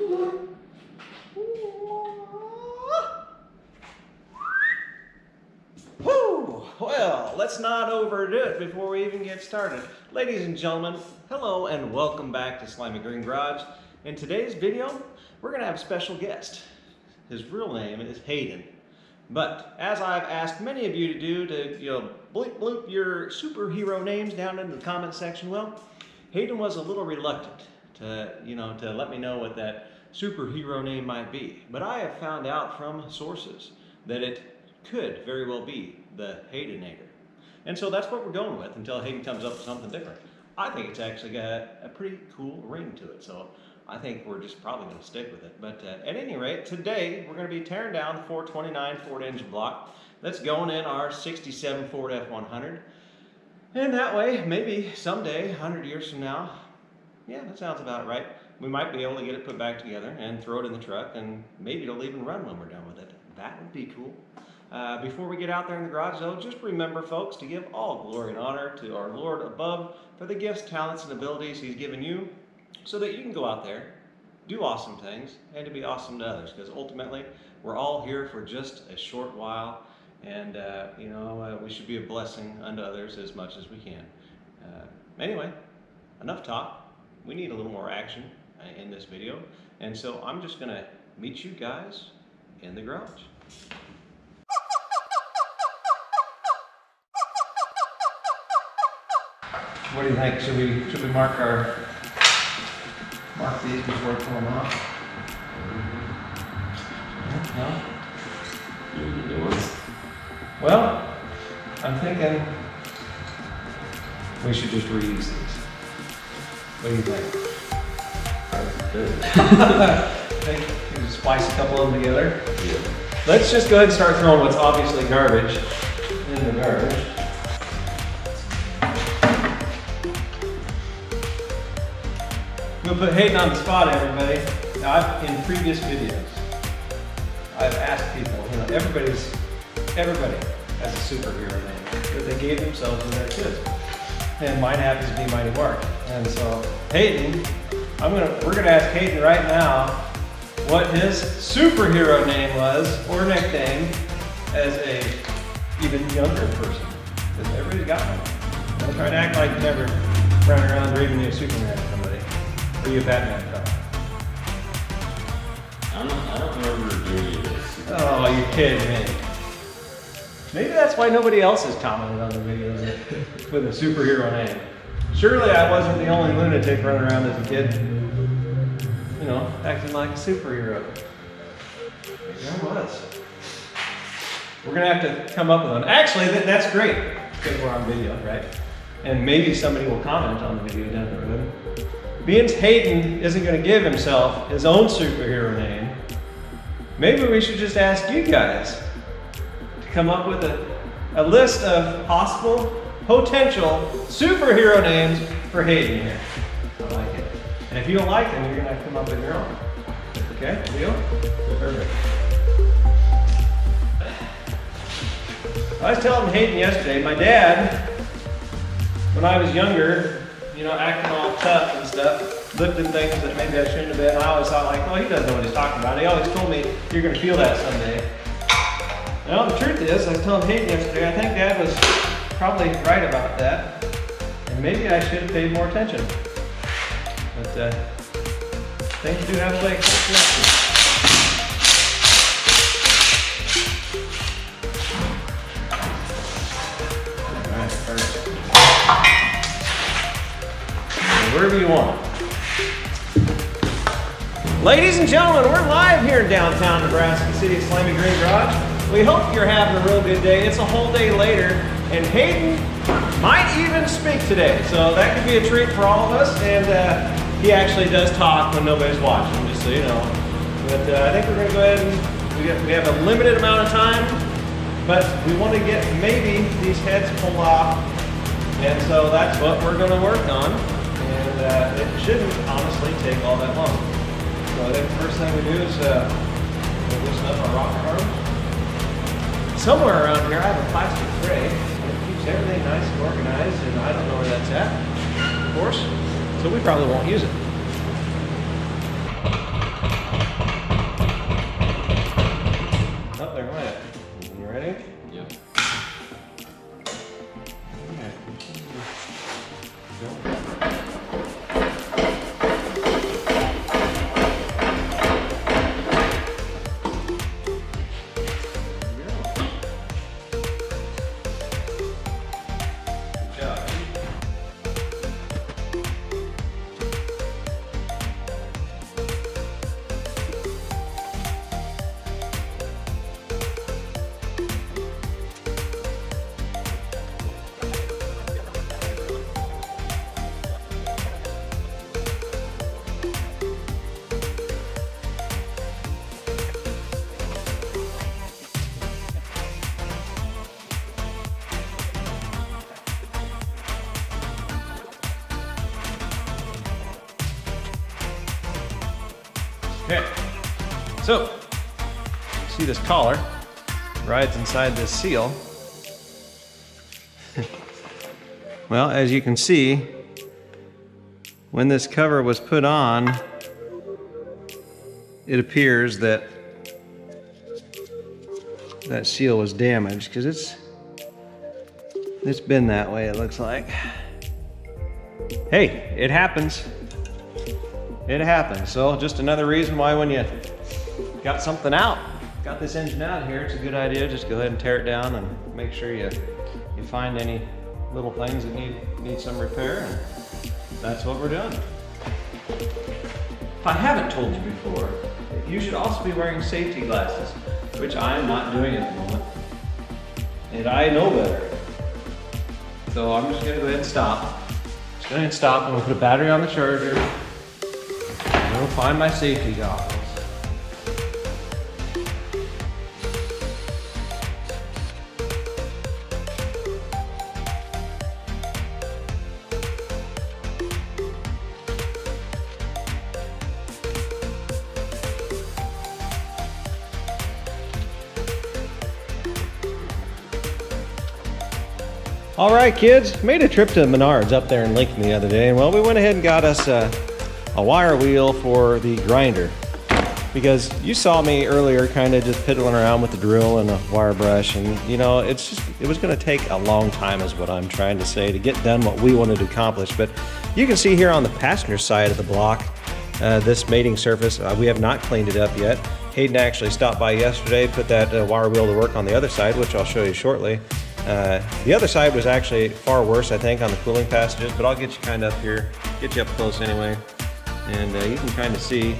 Whew! Well, let's not overdo it before we even get started. Ladies and gentlemen, hello and welcome back to SlimyGreenGarage. In today's video, we're going to have a special guest. His real name is Hayden. But as I've asked many of you to do, bleep bloop your superhero names down in the comment section, well, Hayden was a little reluctant to let me know what that superhero name might be. But I have found out from sources that it could very well be the Haydenator. And so that's what we're going with until Hayden comes up with something different. I think it's actually got a pretty cool ring to it, so I think we're just probably going to stick with it. But at any rate, today we're going to be tearing down the 429 Ford engine block that's going in our 67 Ford F-100. And that way, maybe someday, 100 years from now, yeah, that sounds about right, we might be able to get it put back together and throw it in the truck, and maybe it'll even run when we're done with it. That would be cool. Before we get out there in the garage, though, just remember, folks, to give all glory and honor to our Lord above for the gifts, talents, and abilities He's given you so that you can go out there, do awesome things, and to be awesome to others, because ultimately, we're all here for just a short while, and we should be a blessing unto others as much as we can. Anyway, enough talk. We need a little more action in this video, and so I'm just going to meet you guys in the garage. What do you think? Should we mark these before we pull them off? No? You need new ones? Well, I'm thinking we should just reuse these. What do you think? Think you can splice a couple of them together? Yeah. Let's just go ahead and start throwing what's obviously garbage in the garbage. We'll put Hayden on the spot, everybody. Now, in previous videos, I've asked people, everybody has a superhero name that they gave themselves when they were kids. And mine happens to be Mighty Mark. And so, Hayden, we're gonna ask Hayden right now what his superhero name was, or nickname, as a even younger person. Because everybody's got one. Don't try to act like you never run around dreaming you're Superman or somebody. Or you a Batman guy? I don't remember doing this. Oh, you're kidding me. Maybe that's why nobody else has commented on the videos with a superhero name. Surely I wasn't the only lunatic running around as a kid, acting like a superhero. Maybe I was. We're gonna have to come up with one. Actually, that's great, because we're on video, right? And maybe somebody will comment on the video down the road. Being Hayden isn't going to give himself his own superhero name, maybe we should just ask you guys to come up with a list of possible, potential superhero names for Hayden here. I like it. And if you don't like them, you're going to have to come up with your own. Okay? Deal? Perfect. I was telling Hayden yesterday, my dad, when I was younger, acting all tough and stuff, lifting things that maybe I shouldn't have been. I always thought he doesn't know what he's talking about. He always told me, you're going to feel that someday. Well, the truth is, I was telling Hayden yesterday, I think Dad was probably right about that. And maybe I should have paid more attention. But things do have to play exception. Wherever you want. Ladies and gentlemen, we're live here in downtown Nebraska City at SlimyGreenGarage. We hope you're having a real good day. It's a whole day later, and Hayden might even speak today, so that could be a treat for all of us. And he actually does talk when nobody's watching, just so you know. But I think we're going to go ahead and we have a limited amount of time, but we want to get maybe these heads pulled off, and so that's what we're going to work on. And it shouldn't honestly take all that long. So I think the first thing we do is loosen up our rocker arms. Somewhere around here I have a plastic tray that keeps everything nice and organized, and I don't know where that's at, of course, so we probably won't use it. Okay, so see this collar rides inside this seal. Well, as you can see, when this cover was put on, it appears that that seal was damaged because it's been that way, it looks like. Hey, it happens. It happens. So just another reason why when you got something out, got this engine out here, it's a good idea. Just go ahead and tear it down and make sure you find any little things that need some repair, and that's what we're doing. If I haven't told you before, you should also be wearing safety glasses, which I am not doing at the moment. And I know better. So I'm just gonna go ahead and stop. Just go ahead and stop. I'm gonna put a battery on the charger. I'm gonna find my safety goggles. All right, kids, made a trip to Menards up there in Lincoln the other day, and well, we went ahead and got us a wire wheel for the grinder, because you saw me earlier kind of just piddling around with the drill and a wire brush, and you know, it was going to take a long time is what I'm trying to say to get done what we wanted to accomplish. But you can see here on the passenger side of the block, this mating surface, we have not cleaned it up yet. Hayden actually stopped by yesterday, put that wire wheel to work on the other side, which I'll show you shortly. The other side was actually far worse, I think, on the cooling passages, but I'll get you kind of up here, get you up close anyway, and you can kind of see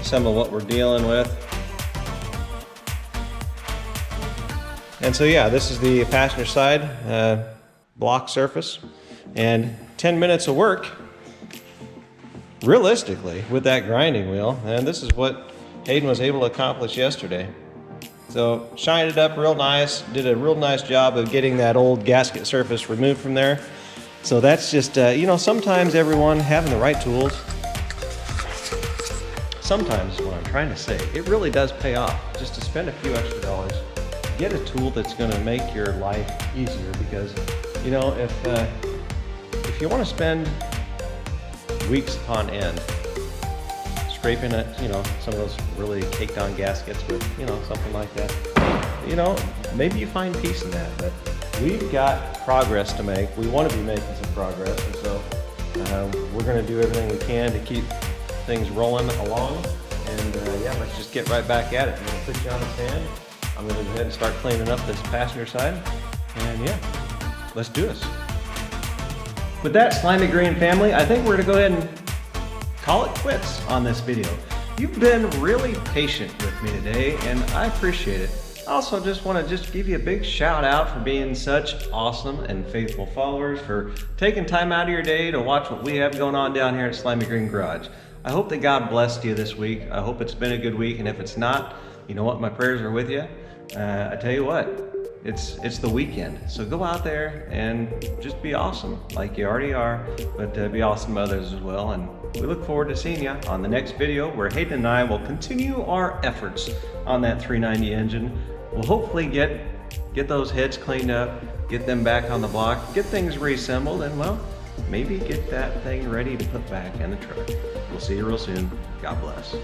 some of what we're dealing with. And so yeah, this is the passenger side block surface, and 10 minutes of work, realistically, with that grinding wheel, and this is what Hayden was able to accomplish yesterday. So shined it up real nice, did a real nice job of getting that old gasket surface removed from there. So that's just, you know, sometimes everyone having the right tools, sometimes is what I'm trying to say, it really does pay off just to spend a few extra dollars, get a tool that's gonna make your life easier, because, you know, if you wanna spend weeks upon end scraping it, you know, some of those really caked on gaskets with, you know, something like that, you know, maybe you find peace in that. But we've got progress to make. We want to be making some progress, and so we're going to do everything we can to keep things rolling along. And yeah, let's just get right back at it. I'm going to put you on the stand. I'm going to go ahead and start cleaning up this passenger side, and yeah, let's do this. With that, Slimy Green family, I think we're going to go ahead and call it quits on this video. You've been really patient with me today, and I appreciate it. I also just want to give you a big shout out for being such awesome and faithful followers, for taking time out of your day to watch what we have going on down here at Slimy Green Garage. I hope that God blessed you this week. I hope it's been a good week, and if it's not, you know what, my prayers are with you. I tell you what, it's the weekend, so go out there and just be awesome like you already are, but be awesome to others as well. And we look forward to seeing you on the next video, where Hayden and I will continue our efforts on that 390 engine. We'll hopefully get those heads cleaned up, get them back on the block, get things reassembled, and well, maybe get that thing ready to put back in the truck. We'll see you real soon. God bless.